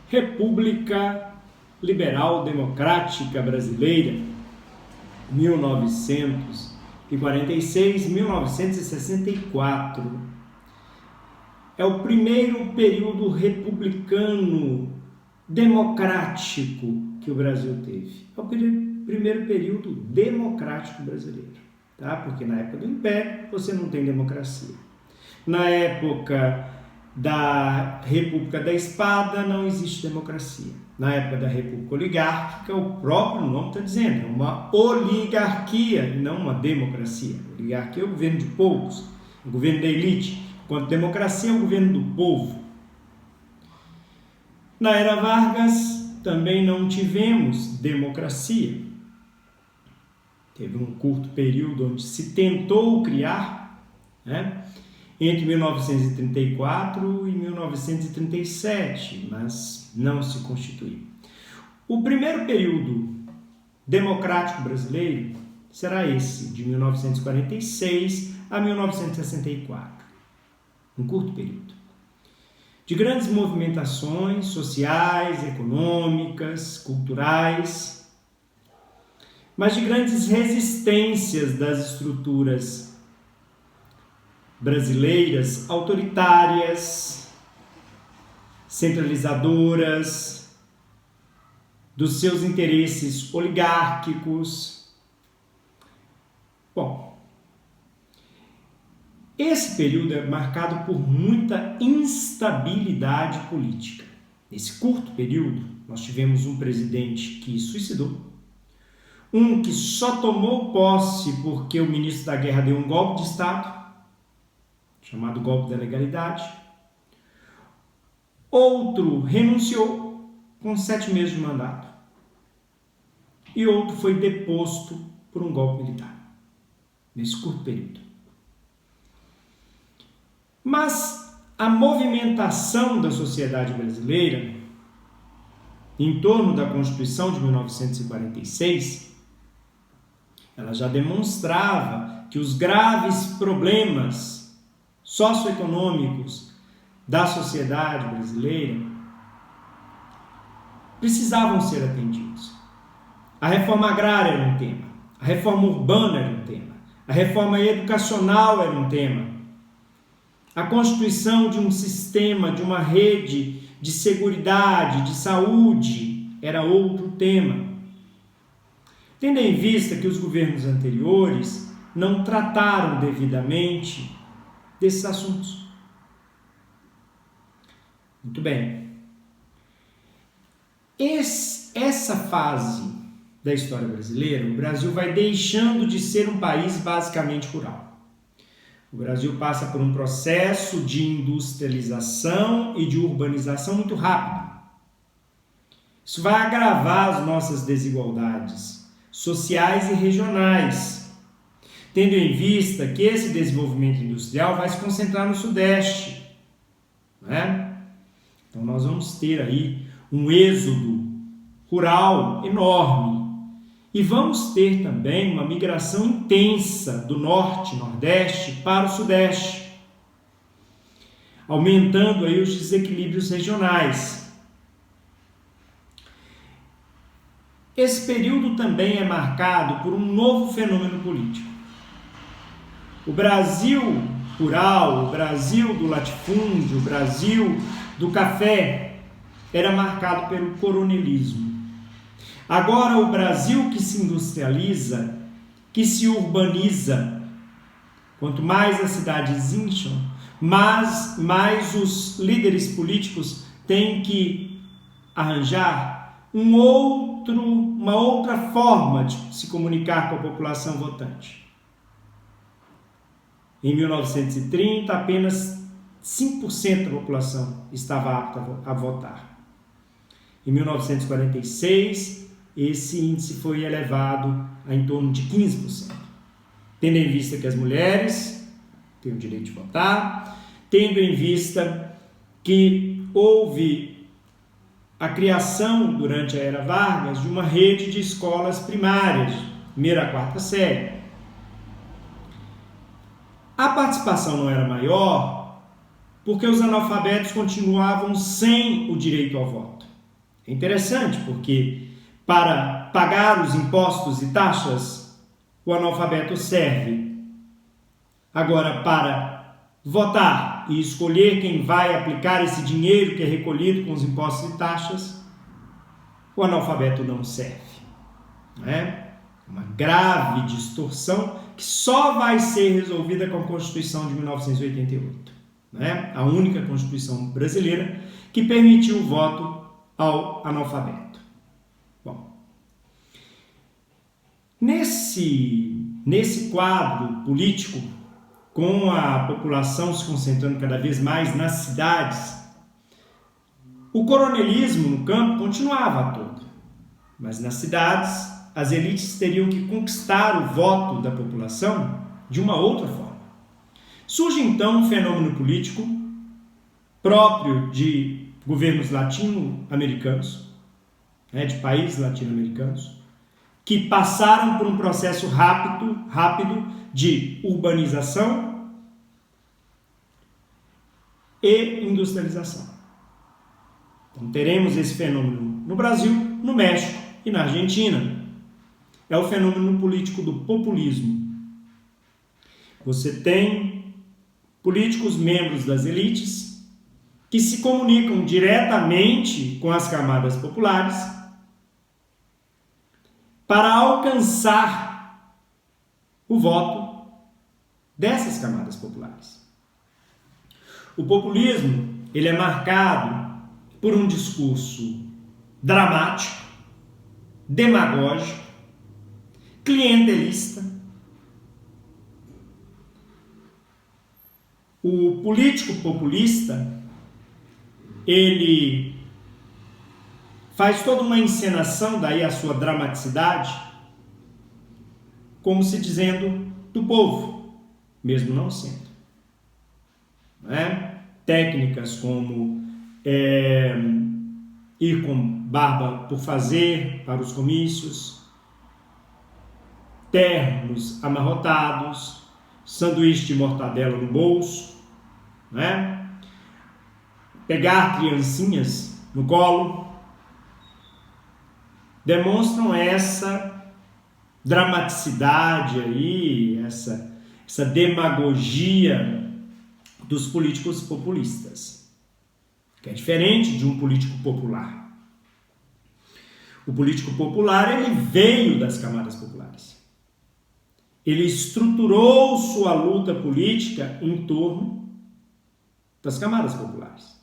República Liberal Democrática Brasileira, 1946-1964. É o primeiro período republicano democrático que o Brasil teve. É o primeiro período democrático brasileiro, tá? Porque na época do Império você não tem democracia. Na época da República da Espada não existe democracia. Na época da República Oligárquica, o próprio nome está dizendo, é uma oligarquia e não uma democracia. Oligarquia é o governo de poucos, o governo da elite, enquanto democracia é o governo do povo. Na era Vargas também não tivemos democracia. Teve um curto período onde se tentou criar, né? Entre 1934 e 1937, mas não se constituiu. O primeiro período democrático brasileiro será esse, de 1946 a 1964. Um curto período. De grandes movimentações sociais, econômicas, culturais, mas de grandes resistências das estruturas brasileiras autoritárias, centralizadoras, dos seus interesses oligárquicos. Bom, esse período é marcado por muita instabilidade política. Nesse curto período, nós tivemos um presidente que suicidou, um que só tomou posse porque o ministro da Guerra deu um golpe de Estado, chamado golpe da legalidade. Outro renunciou com 7 meses de mandato. E outro foi deposto por um golpe militar, nesse curto período. Mas a movimentação da sociedade brasileira em torno da Constituição de 1946, ela já demonstrava que os graves problemas socioeconômicos da sociedade brasileira precisavam ser atendidos. A reforma agrária era um tema, a reforma urbana era um tema, a reforma educacional era um tema, a constituição de um sistema, de uma rede de seguridade, de saúde, era outro tema. Tendo em vista que os governos anteriores não trataram devidamente desses assuntos. Muito bem. Essa fase da história brasileira, o Brasil vai deixando de ser um país basicamente rural. O Brasil passa por um processo de industrialização e de urbanização muito rápido. Isso vai agravar as nossas desigualdades sociais e regionais, tendo em vista que esse desenvolvimento industrial vai se concentrar no Sudeste, né? Então nós vamos ter aí um êxodo rural enorme e vamos ter também uma migração intensa do Norte, Nordeste para o Sudeste, aumentando aí os desequilíbrios regionais. Esse período também é marcado por um novo fenômeno político. O Brasil rural, o Brasil do latifúndio, o Brasil do café, era marcado pelo coronelismo. Agora o Brasil que se industrializa, que se urbaniza, quanto mais as cidades incham, mais os líderes políticos têm que arranjar uma outra forma de se comunicar com a população votante. Em 1930, apenas 5% da população estava apta a votar. Em 1946, esse índice foi elevado a em torno de 15%. Tendo em vista que as mulheres têm o direito de votar, tendo em vista que houve a criação, durante a era Vargas, de uma rede de escolas primárias, primeira a quarta série. A participação não era maior porque os analfabetos continuavam sem o direito ao voto. É interessante porque para pagar os impostos e taxas, o analfabeto serve. Agora, para votar e escolher quem vai aplicar esse dinheiro que é recolhido com os impostos e taxas, o analfabeto não serve. Não é? Uma grave distorção que só vai ser resolvida com a Constituição de 1988. Não é? A única Constituição brasileira que permitiu o voto ao analfabeto. Bom, nesse quadro político, com a população se concentrando cada vez mais nas cidades, o coronelismo no campo continuava a todo, mas nas cidades as elites teriam que conquistar o voto da população de uma outra forma. Surge então um fenômeno político próprio de governos latino-americanos, de países latino-americanos, que passaram por um processo rápido de urbanização e industrialização. Então teremos esse fenômeno no Brasil, no México e na Argentina. É o fenômeno político do populismo. Você tem políticos membros das elites que se comunicam diretamente com as camadas populares para alcançar o voto dessas camadas populares. O populismo, ele é marcado por um discurso dramático, demagógico, clientelista. O político populista, ele faz toda uma encenação, daí a sua dramaticidade, como se dizendo do povo, mesmo não sendo. Não é? Técnicas como ir com barba por fazer para os comícios, ternos amarrotados, sanduíche de mortadela no bolso, né? Pegar criancinhas no colo, demonstram essa dramaticidade aí, essa demagogia dos políticos populistas, que é diferente de um político popular. O político popular, ele veio das camadas populares. Ele estruturou sua luta política em torno das camadas populares.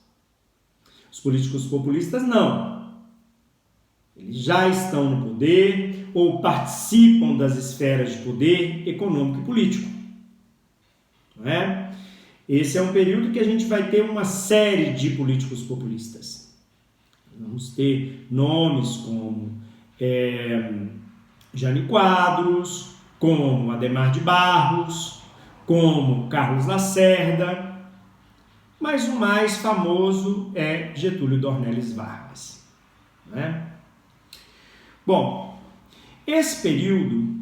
Os políticos populistas não. Eles já estão no poder ou participam das esferas de poder econômico e político. Não é? Esse é um período que a gente vai ter uma série de políticos populistas. Vamos ter nomes como Jânio Quadros, como Adhemar de Barros, como Carlos Lacerda, mas o mais famoso é Getúlio Dornelles Vargas. Né? Bom, esse período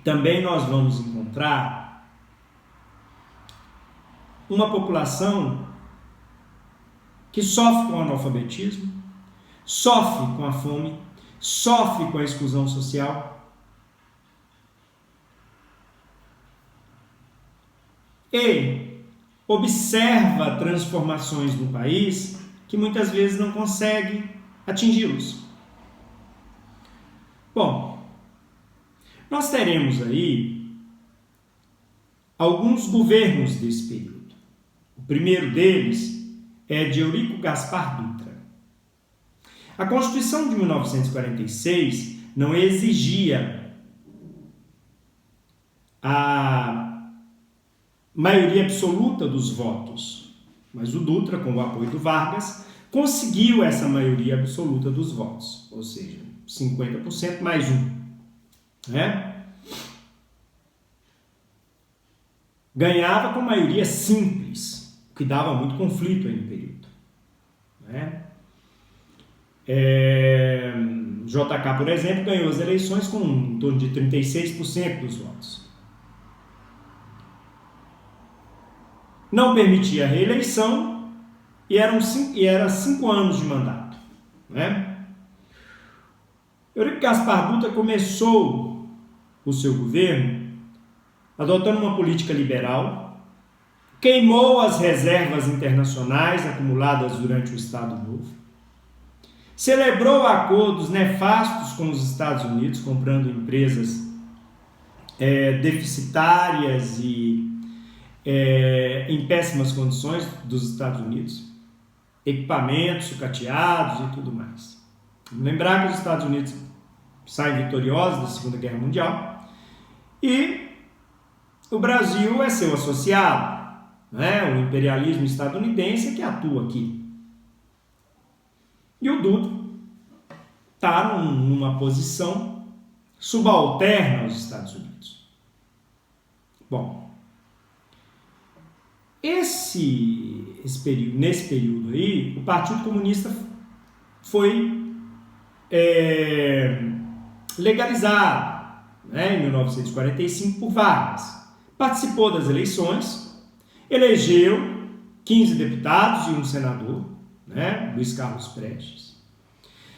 também nós vamos encontrar uma população que sofre com o analfabetismo, sofre com a fome, sofre com a exclusão social e observa transformações no país que muitas vezes não consegue atingi-los. Bom, nós teremos aí alguns governos desse período. O primeiro deles é de Eurico Gaspar Dutra. A Constituição de 1946 não exigia a maioria absoluta dos votos, mas o Dutra, com o apoio do Vargas, conseguiu essa maioria absoluta dos votos, ou seja, 50% mais um. Né? Ganhava com maioria simples, o que dava muito conflito aí no período. Né? JK, por exemplo, ganhou as eleições com em torno de 36% dos votos. Não permitia a reeleição e era 5 anos de mandato. né? Eurico Gaspar Dutra começou o seu governo adotando uma política liberal, queimou as reservas internacionais acumuladas durante o Estado Novo, celebrou acordos nefastos com os Estados Unidos, comprando empresas deficitárias e em péssimas condições dos Estados Unidos, equipamentos sucateados e tudo mais. Vamos lembrar que os Estados Unidos saem vitoriosos da Segunda Guerra Mundial e o Brasil é seu associado, né? O imperialismo estadunidense que atua aqui. E o Dutra está numa posição subalterna aos Estados Unidos. Bom, nesse período aí, o Partido Comunista foi legalizado, né, em 1945 por Vargas. Participou das eleições, elegeu 15 deputados e um senador, né, Luiz Carlos Prestes.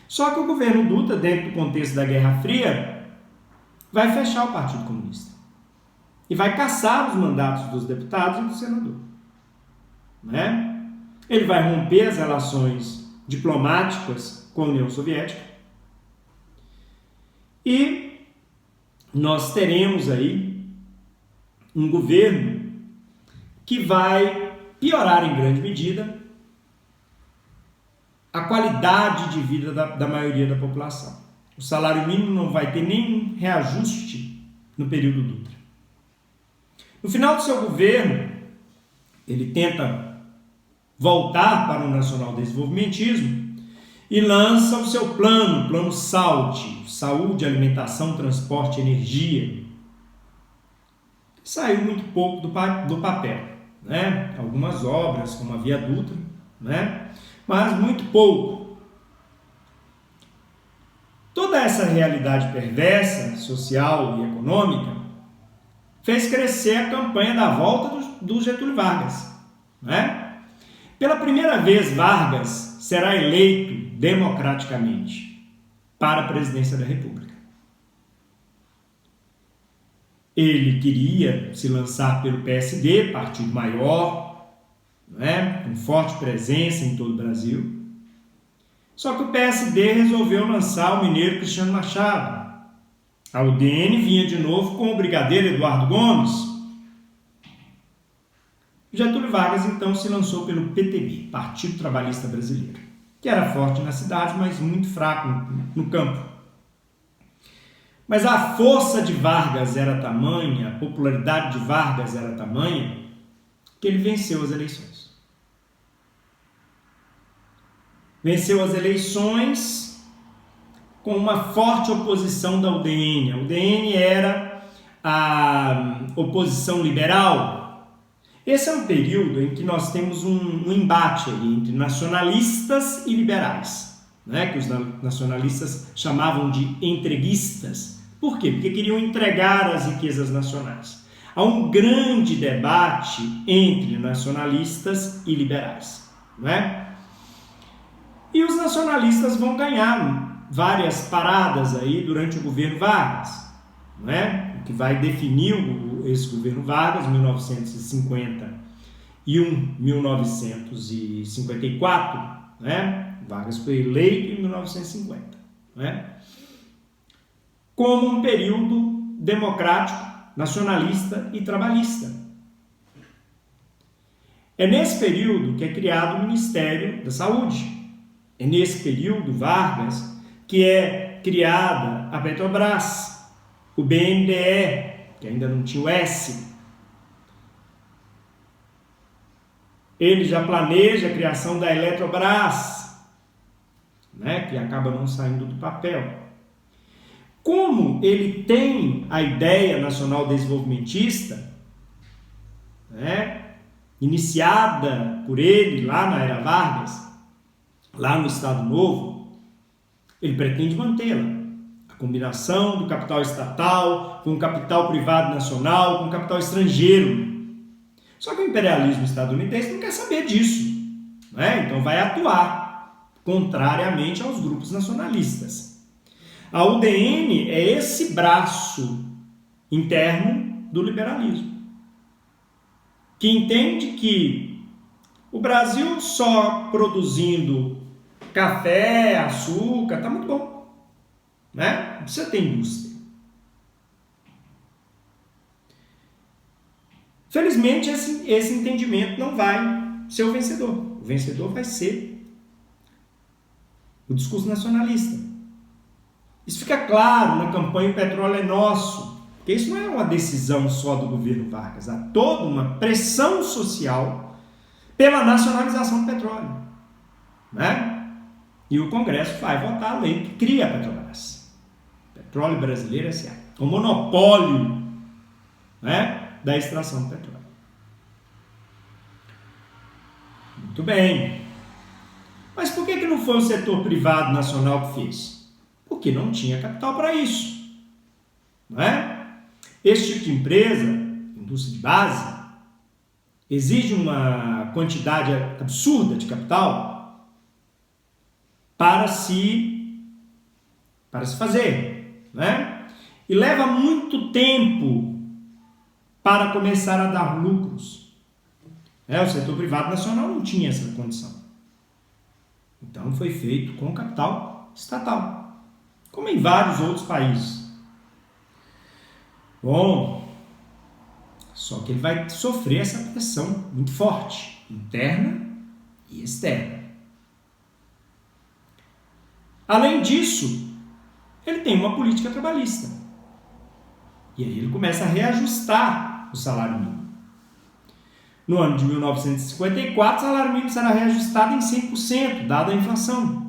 Só que o governo Dutra, dentro do contexto da Guerra Fria, vai fechar o Partido Comunista e vai caçar os mandatos dos deputados e do senador, né? Ele vai romper as relações diplomáticas com a União Soviética e nós teremos aí um governo que vai piorar em grande medida a qualidade de vida da maioria da população. O salário mínimo não vai ter nem reajuste no período Dutra. No final do seu governo, ele tenta voltar para o nacional-desenvolvimentismo e lança o seu plano, o plano SALT, saúde, alimentação, transporte, energia. Saiu muito pouco do papel, né? Algumas obras, como a Via Dutra, né? Mas muito pouco. Toda essa realidade perversa, social e econômica, fez crescer a campanha da volta do Getúlio Vargas, né? Pela primeira vez, Vargas será eleito democraticamente para a presidência da República. Ele queria se lançar pelo PSD, partido maior, né, com forte presença em todo o Brasil. Só que o PSD resolveu lançar o mineiro Cristiano Machado. A UDN vinha de novo com o brigadeiro Eduardo Gomes. Getúlio Vargas então se lançou pelo PTB, Partido Trabalhista Brasileiro, que era forte nas cidades, mas muito fraco no campo. Mas a força de Vargas era tamanha, a popularidade de Vargas era tamanha, que ele venceu as eleições. Venceu as eleições com uma forte oposição da UDN. A UDN era a oposição liberal. Esse é um período em que nós temos um embate aí entre nacionalistas e liberais, né? Que os nacionalistas chamavam de entreguistas. Por quê? Porque queriam entregar as riquezas nacionais. Há um grande debate entre nacionalistas e liberais, né? E os nacionalistas vão ganhar várias paradas aí durante o governo Vargas, né? O que vai definir esse governo Vargas, 1951, 1954, né? Vargas foi eleito em 1950, né? Como um período democrático, nacionalista e trabalhista. É nesse período que é criado o Ministério da Saúde. É nesse período, Vargas, que é criada a Petrobras, o BNDE, que ainda não tinha o S. Ele já planeja a criação da Eletrobras, né, que acaba não saindo do papel. Como ele tem a ideia nacional desenvolvimentista, né, iniciada por ele lá na era Vargas, lá no Estado Novo, ele pretende mantê-la. A combinação do capital estatal com o capital privado nacional, com o capital estrangeiro. Só que o imperialismo estadunidense não quer saber disso, né? Então vai atuar contrariamente aos grupos nacionalistas. A UDN é esse braço interno do liberalismo, que entende que o Brasil só produzindo café, açúcar, está muito bom, né? Não precisa ter indústria. Felizmente, esse entendimento não vai ser o vencedor. O vencedor vai ser o discurso nacionalista. Isso fica claro na campanha O Petróleo é Nosso, porque isso não é uma decisão só do governo Vargas, há toda uma pressão social pela nacionalização do petróleo, né? E o Congresso vai votar a lei que cria a Petrobras, Petróleo Brasileiro S.A., o monopólio, né, da extração do petróleo. Muito bem. Mas por que não foi o setor privado nacional que fez? Porque não tinha capital para isso, não é? Esse tipo de empresa, indústria de base, exige uma quantidade absurda de capital para se fazer, né? E leva muito tempo para começar a dar lucros. O setor privado nacional não tinha essa condição. Então foi feito com capital estatal, como em vários outros países. Bom, só que ele vai sofrer essa pressão muito forte, interna e externa. Além disso, ele tem uma política trabalhista. E aí ele começa a reajustar o salário mínimo. No ano de 1954, o salário mínimo será reajustado em 100%, dada a inflação.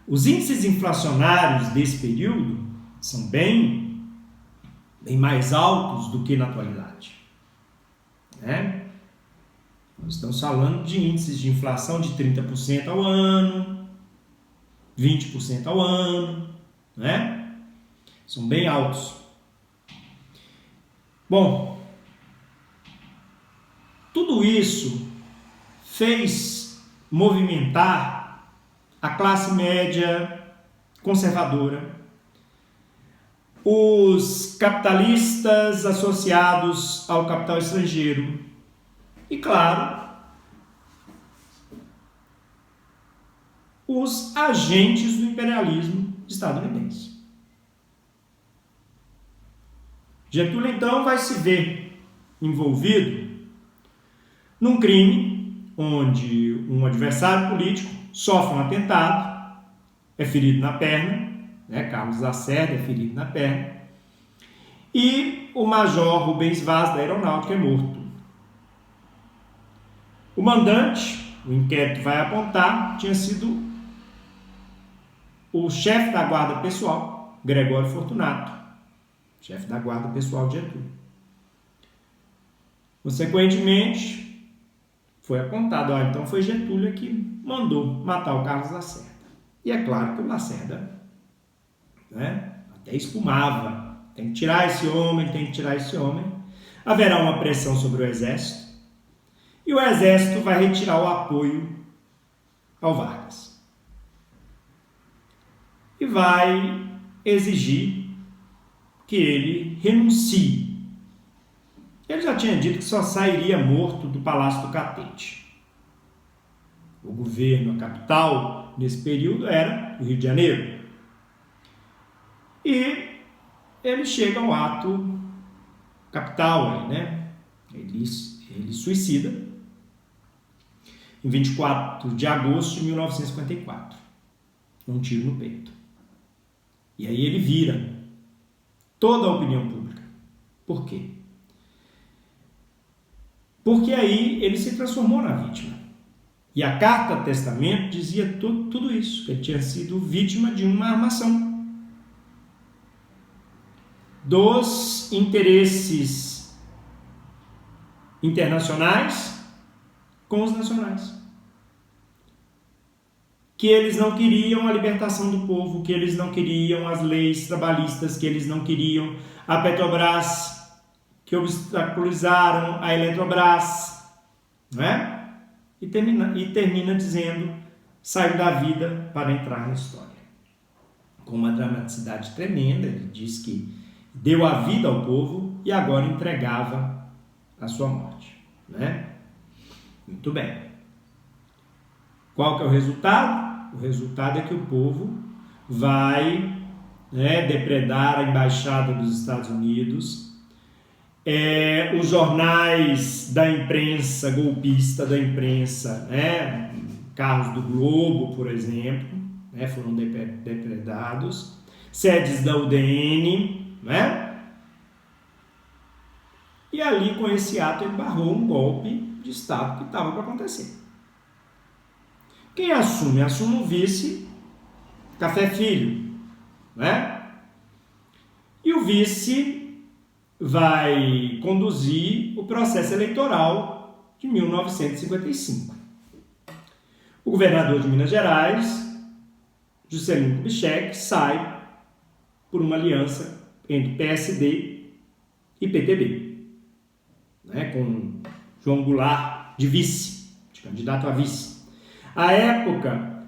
Os índices inflacionários desse período são bem mais altos do que na atualidade, né? Nós estamos falando de índices de inflação de 30% ao ano, 20% ao ano, né? São bem altos. Bom, tudo isso fez movimentar a classe média conservadora, os capitalistas associados ao capital estrangeiro e, claro, os agentes do imperialismo estadunidense. Getúlio, então, vai se ver envolvido num crime onde um adversário político sofre um atentado, é ferido na perna, né? Carlos Lacerda é ferido na perna, e o major Rubens Vaz da Aeronáutica é morto. O mandante, o inquérito vai apontar, tinha sido o chefe da guarda pessoal, Gregório Fortunato, chefe da guarda pessoal de Getúlio. Consequentemente, foi apontado, então foi Getúlio que mandou matar o Carlos Lacerda. E é claro que o Lacerda, né, até espumava, tem que tirar esse homem, tem que tirar esse homem. Haverá uma pressão sobre o exército, e o exército vai retirar o apoio ao Vargas. E vai exigir que ele renuncie. Ele já tinha dito que só sairia morto do Palácio do Catete. O governo, a capital, nesse período, era o Rio de Janeiro. E ele chega ao ato capital, né? Ele suicida em 24 de agosto de 1954, um tiro no peito. E aí ele vira toda a opinião pública. Por quê? Porque aí ele se transformou na vítima. E a carta testamento dizia tudo isso, que ele tinha sido vítima de uma armação dos interesses internacionais com os nacionais. Que eles não queriam a libertação do povo, que eles não queriam as leis trabalhistas, que eles não queriam a Petrobras, que obstaculizaram a Eletrobras, não é? E termina dizendo: saiu da vida para entrar na história. Com uma dramaticidade tremenda, ele diz que deu a vida ao povo e agora entregava a sua morte, né? Muito bem. Qual que é o resultado? O resultado é que o povo vai, né, depredar a embaixada dos Estados Unidos. Os jornais da imprensa golpista, da imprensa, né, Carros do Globo, por exemplo, né, foram depredados. Sedes da UDN, né? E ali, com esse ato, ele barrou um golpe de Estado que estava para acontecer. Quem assume? Assume o vice, Café Filho, né? E o vice vai conduzir o processo eleitoral de 1955. O governador de Minas Gerais, Juscelino Kubitschek, sai por uma aliança entre PSD e PTB, né, com João Goulart de vice, de candidato a vice. À época,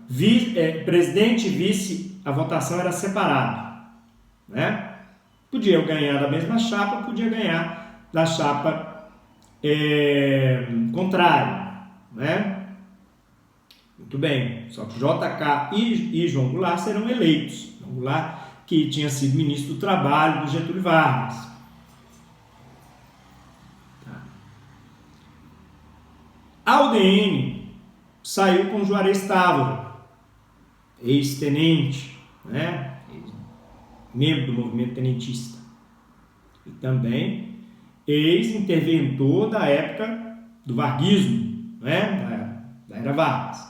presidente e vice, a votação era separada, né? Podia eu ganhar da mesma chapa, podia ganhar da chapa contrária, né? Muito bem, só que JK e João Goulart serão eleitos. João Goulart, que tinha sido ministro do Trabalho do Getúlio Vargas. Tá. A UDN saiu com Juarez Távora, ex-tenente, né? Membro do movimento tenentista. E também ex-interventor da época do varguismo, né? Da era Vargas.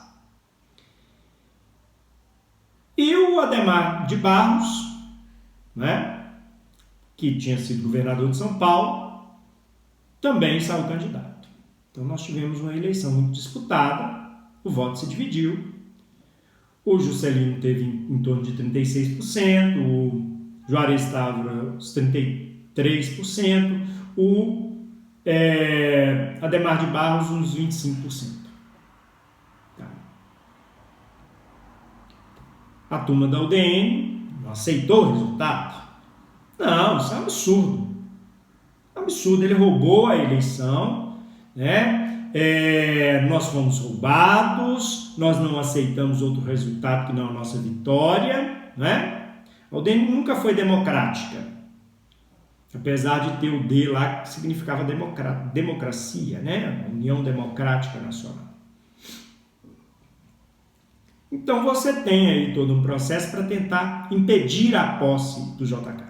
E o Adhemar de Barros, né, que tinha sido governador de São Paulo, também saiu candidato. Então nós tivemos uma eleição muito disputada, o voto se dividiu, o Juscelino teve em torno de 36%, o Juarez Távora os 33%, o Adhemar de Barros uns 25%. A turma da UDN não aceitou o resultado? Não, isso é um absurdo. É um absurdo, ele roubou a eleição, né? Nós fomos roubados, nós não aceitamos outro resultado que não a nossa vitória, né? A UDN nunca foi democrática, apesar de ter o D lá que significava democracia, né? União Democrática Nacional. Então você tem aí todo um processo para tentar impedir a posse do JK.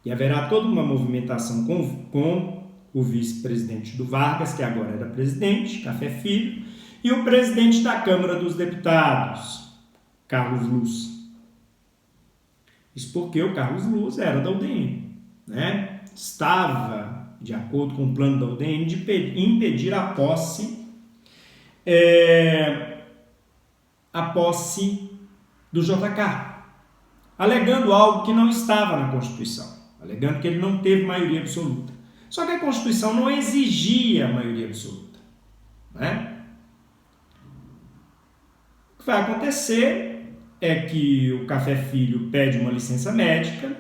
E haverá toda uma movimentação com o vice-presidente do Vargas, que agora era presidente, Café Filho, e o presidente da Câmara dos Deputados, Carlos Luz. Isso porque o Carlos Luz era da UDN, né? Estava de acordo com o plano da UDN de impedir a posse do JK, alegando algo que não estava na Constituição, alegando que ele não teve maioria absoluta. Só que a Constituição não exigia maioria absoluta, né? O que vai acontecer é que o Café Filho pede uma licença médica,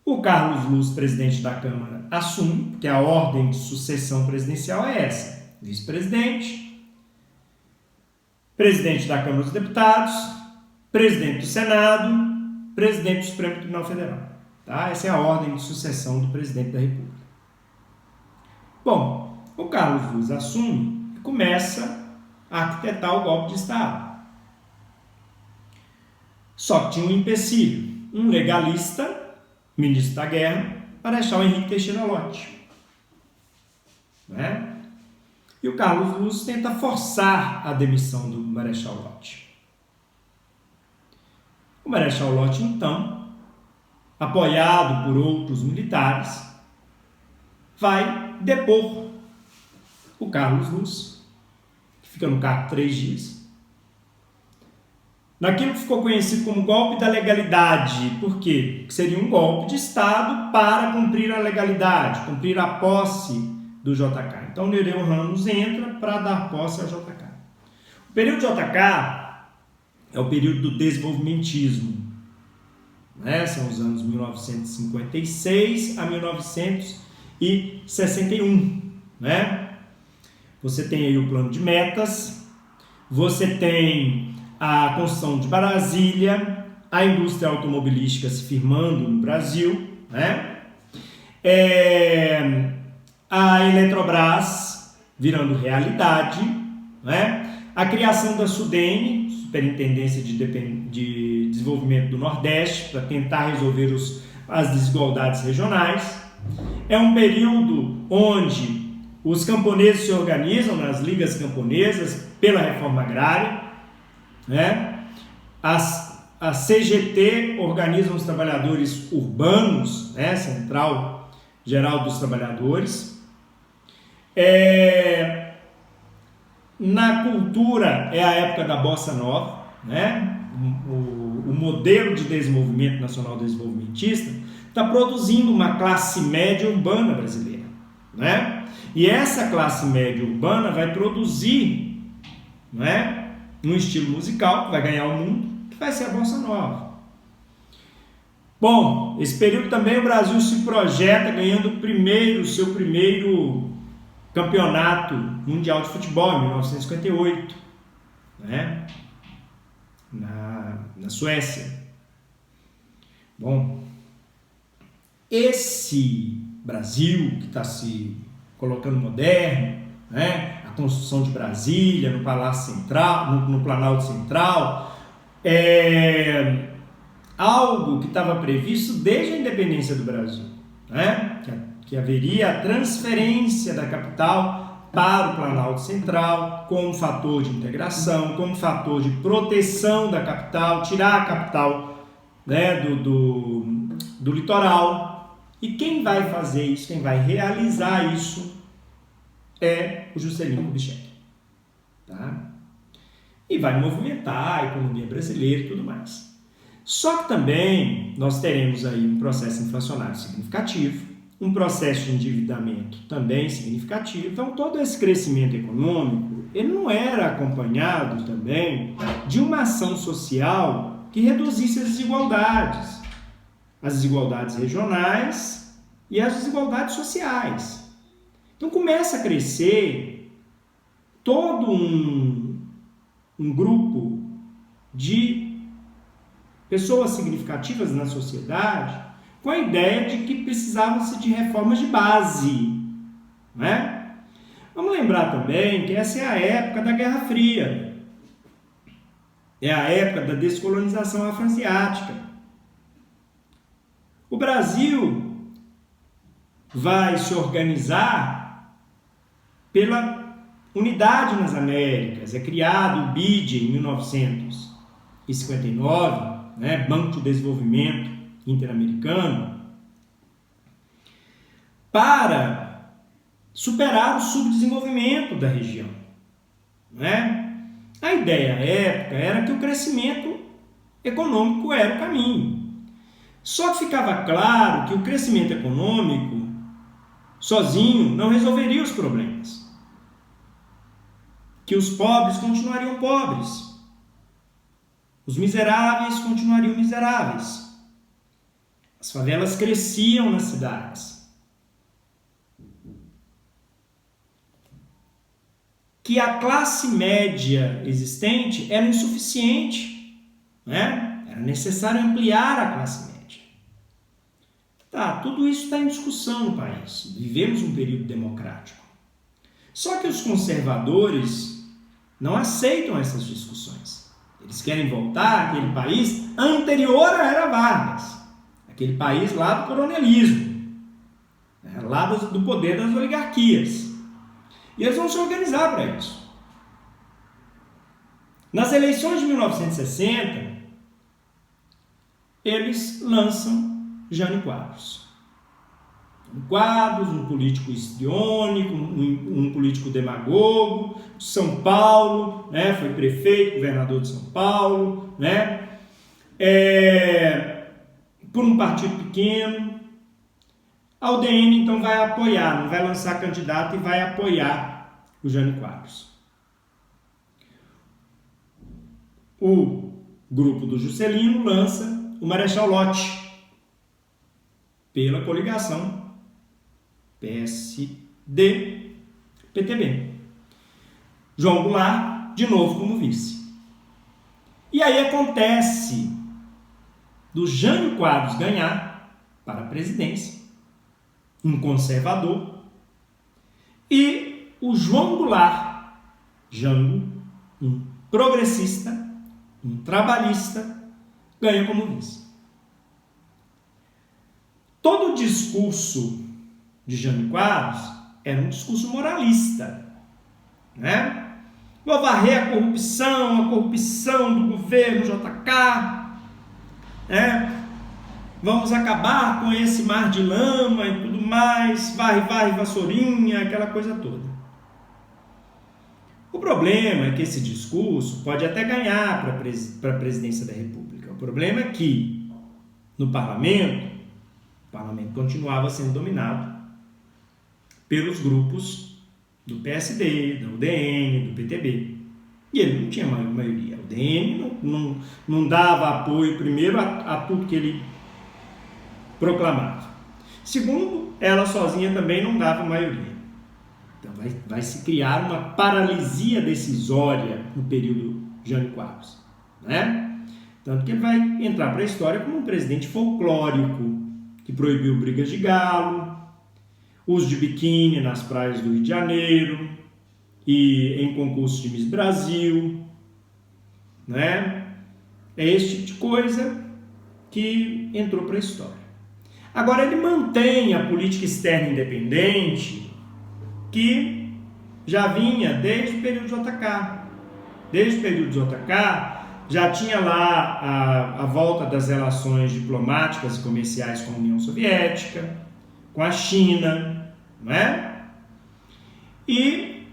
o Carlos Luz, presidente da Câmara, assume, porque a ordem de sucessão presidencial é essa: vice-presidente, presidente da Câmara dos Deputados, presidente do Senado, presidente do Supremo Tribunal Federal. Tá? Essa é a ordem de sucessão do presidente da República. Bom, o Carlos Luz assume e começa a arquitetar o golpe de Estado. Só que tinha um empecilho, um legalista, ministro da Guerra, Marechal Henrique Teixeira Lott, né? E o Carlos Luz tenta forçar a demissão do Marechal Lott. O Marechal Lott, então, apoiado por outros militares, vai depor o Carlos Luz, que fica no cargo 3 dias, naquilo que ficou conhecido como golpe da legalidade. Por quê? Porque seria um golpe de Estado para cumprir a legalidade, cumprir a posse do JK. Então, Nereu Ramos entra para dar posse ao JK. O período JK é o período do desenvolvimentismo, né? São os anos 1956 a 1961, né? Você tem aí o plano de metas, você tem a construção de Brasília, a indústria automobilística se firmando no Brasil, né? A Eletrobras virando realidade, né? A criação da SUDENE, Superintendência de Desenvolvimento do Nordeste, para tentar resolver as desigualdades regionais. É um período onde os camponeses se organizam nas ligas camponesas pela reforma agrária, né? A CGT organiza os trabalhadores urbanos, né? Central Geral dos Trabalhadores. Na cultura é a época da Bossa Nova, né? O modelo de desenvolvimento nacional desenvolvimentista está produzindo uma classe média urbana brasileira, né? E essa classe média urbana vai produzir, né, um estilo musical que vai ganhar o mundo, que vai ser a Bossa Nova. Bom, esse período também o Brasil se projeta ganhando o seu primeiro campeonato mundial de futebol em 1958, né? Na Suécia. Bom, esse Brasil que está se colocando moderno, né? A construção de Brasília no Palácio Central, no Planalto Central, é algo que estava previsto desde a independência do Brasil, né? Que haveria a transferência da capital para o Planalto Central como fator de integração, como fator de proteção da capital, tirar a capital, né, do litoral. E quem vai fazer isso, quem vai realizar isso é o Juscelino Kubitschek, tá? E vai movimentar a economia brasileira e tudo mais. Só que também nós teremos aí um processo inflacionário significativo, um processo de endividamento também significativo. Então, todo esse crescimento econômico, ele não era acompanhado também de uma ação social que reduzisse as desigualdades regionais e as desigualdades sociais. Então, começa a crescer todo um grupo de pessoas significativas na sociedade com a ideia de que precisavam-se de reformas de base, né? Vamos lembrar também que essa é a época da Guerra Fria, é a época da descolonização afroasiática. O Brasil vai se organizar pela unidade nas Américas, é criado o BID em 1959, né? Banco de Desenvolvimento Interamericano, para superar o subdesenvolvimento da região, né? A ideia à época era que o crescimento econômico era o caminho. Só que ficava claro que o crescimento econômico sozinho não resolveria os problemas. Que os pobres continuariam pobres. Os miseráveis continuariam miseráveis. As favelas cresciam nas cidades. Que a classe média existente era insuficiente, né? Era necessário ampliar a classe média. Tá, tudo isso está em discussão no país. Vivemos um período democrático. Só que os conservadores não aceitam essas discussões. Eles querem voltar àquele país anterior à Era Vargas. Aquele país lá do coronelismo, né? Lá do poder das oligarquias. E eles vão se organizar para isso. Nas eleições de 1960, eles lançam Jânio Quadros. Quadros, um político histriônico, um político demagogo, de São Paulo, né? Foi prefeito, governador de São Paulo, né? Por um partido pequeno. A UDN então vai apoiar, não vai lançar candidato e vai apoiar o Jânio Quadros. o grupo do Juscelino lança o Marechal Lott, pela coligação PSD-PTB. João Goulart, de novo como vice. E aí acontece do Jânio Quadros ganhar para a presidência, um conservador, e o João Goulart, Jango, um progressista, um trabalhista, ganha como vice. Todo o discurso de Jânio Quadros era um discurso moralista, né? Vou varrer a corrupção do governo JK, né? Vamos acabar com esse mar de lama e tudo mais, varre, vassourinha, aquela coisa toda. O problema é que esse discurso pode até ganhar para a presidência da República. O problema é que no parlamento, o parlamento continuava sendo dominado pelos grupos do PSD, da UDN, do PTB. E ele não tinha maioria. O UDN não dava apoio, primeiro, a tudo que ele proclamava. Segundo, ela sozinha também não dava maioria. Então vai se criar uma paralisia decisória no período Jânio Quadros, né? Tanto que ele vai entrar para a história como um presidente folclórico, que proibiu brigas de galo, uso de biquíni nas praias do Rio de Janeiro e em concursos de Miss Brasil, né? É esse tipo de coisa que entrou para a história. Agora, ele mantém a política externa independente que já vinha desde o período JK. Desde o período JK, já tinha lá a volta das relações diplomáticas e comerciais com a União Soviética, com a China, não é? E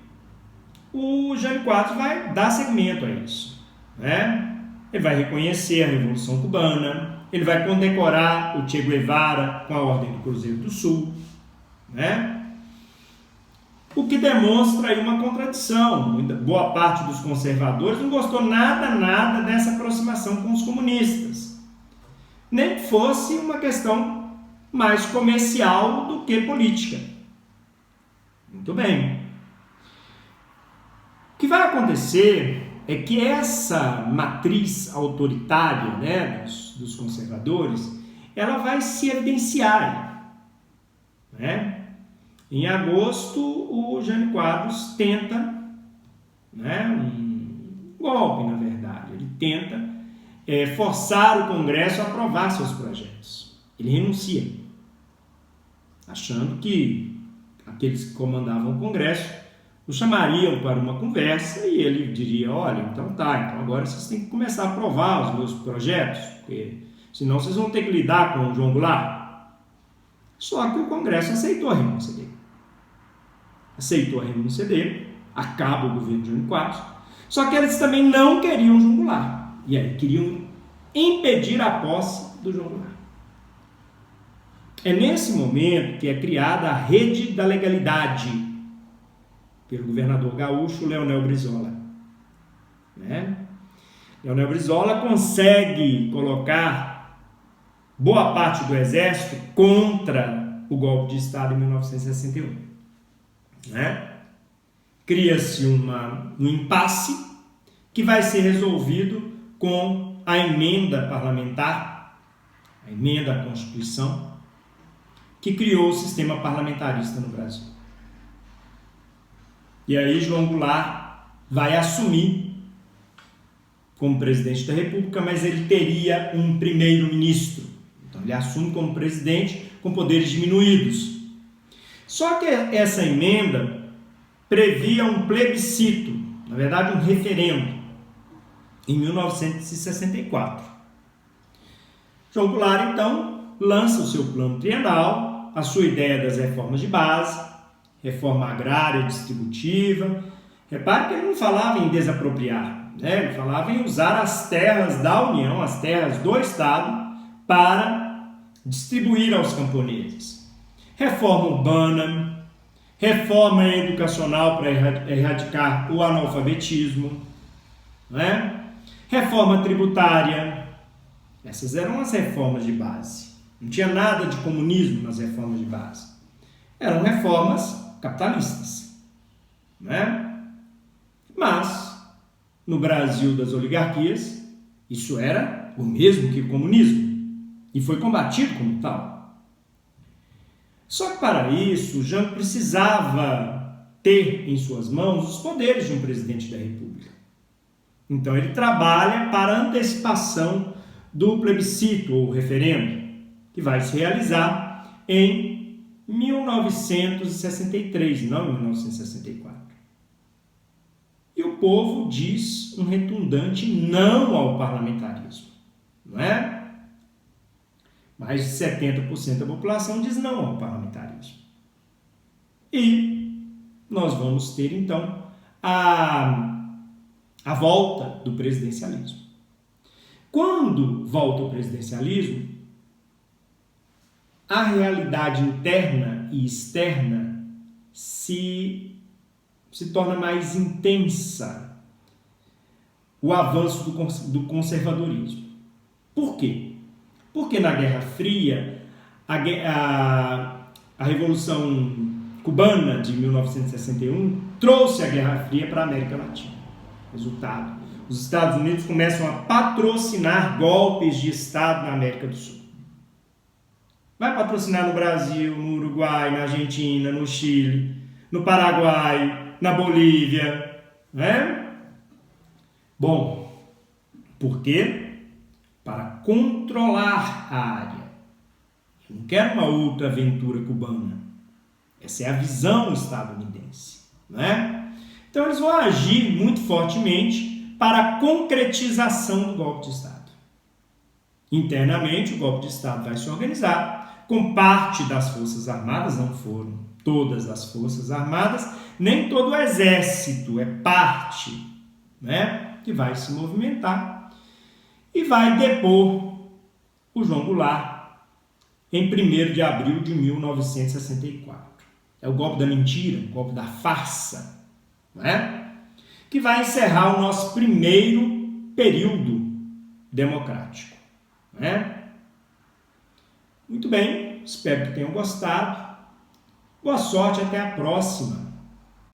o Jânio Quadros vai dar seguimento a isso, né? Ele vai reconhecer a Revolução Cubana, ele vai condecorar o Che Guevara com a Ordem do Cruzeiro do Sul, né? O que demonstra aí uma contradição. Boa parte dos conservadores não gostou nada dessa aproximação com os comunistas. Nem que fosse uma questão mais comercial do que política. Muito bem. O que vai acontecer é que essa matriz autoritária, né, dos conservadores, ela vai se evidenciar, né? Em agosto, o Jânio Quadros tenta, né, um golpe, na verdade. Ele tenta forçar o Congresso a aprovar seus projetos. Ele renuncia, achando que aqueles que comandavam o Congresso o chamariam para uma conversa e ele diria: olha, então agora vocês têm que começar a aprovar os meus projetos, porque senão vocês vão ter que lidar com o João Goulart. Só que o Congresso aceitou a renúncia dele. Acaba o governo de Jânio Quadros, só que eles também não queriam João Goulart, e aí queriam impedir a posse do João Goulart. É nesse momento que é criada a Rede da Legalidade, pelo governador gaúcho Leonel Brizola, né? Leonel Brizola consegue colocar boa parte do exército contra o golpe de Estado em 1961. Né? Cria-se um impasse que vai ser resolvido com a emenda parlamentar, a emenda à Constituição, que criou o sistema parlamentarista no Brasil. E aí João Goulart vai assumir como presidente da República, mas ele teria um primeiro-ministro. Então ele assume como presidente com poderes diminuídos. Só que essa emenda previa um plebiscito, na verdade um referendo, em 1964. João Goulart, então, lança o seu plano trienal, a sua ideia das reformas de base, reforma agrária e distributiva. Repare que ele não falava em desapropriar, né? Ele falava em usar as terras da União, as terras do Estado, para distribuir aos camponeses. Reforma urbana, reforma educacional para erradicar o analfabetismo, né? Reforma tributária. Essas eram as reformas de base. Não tinha nada de comunismo nas reformas de base. Eram reformas capitalistas, né? Mas, no Brasil das oligarquias, isso era o mesmo que o comunismo e foi combatido como tal. Só que para isso, o Jango precisava ter em suas mãos os poderes de um presidente da República. Então ele trabalha para a antecipação do plebiscito ou referendo, que vai se realizar em 1963, não em 1964. E o povo diz um retundante não ao parlamentarismo, não é? Mais de 70% da população diz não ao parlamentarismo. E nós vamos ter, então, a volta do presidencialismo. Quando volta o presidencialismo, a realidade interna e externa se torna mais intensa. O avanço do conservadorismo. Por quê? Porque na Guerra Fria, a Revolução Cubana de 1961 trouxe a Guerra Fria para a América Latina. Resultado: os Estados Unidos começam a patrocinar golpes de Estado na América do Sul. Vai patrocinar no Brasil, no Uruguai, na Argentina, no Chile, no Paraguai, na Bolívia, né? Bom, por quê? Para controlar a área. Eu não quero uma outra aventura cubana. Essa é a visão estadunidense, né? Então eles vão agir muito fortemente para a concretização do golpe de Estado. Internamente, o golpe de Estado vai se organizar com parte das Forças Armadas, não foram todas as Forças Armadas, nem todo o Exército, é parte, né, que vai se movimentar e vai depor o João Goulart em 1º de abril de 1964. É o golpe da mentira, o golpe da farsa, né, que vai encerrar o nosso primeiro período democrático, né? Muito bem, espero que tenham gostado. Boa sorte, até a próxima.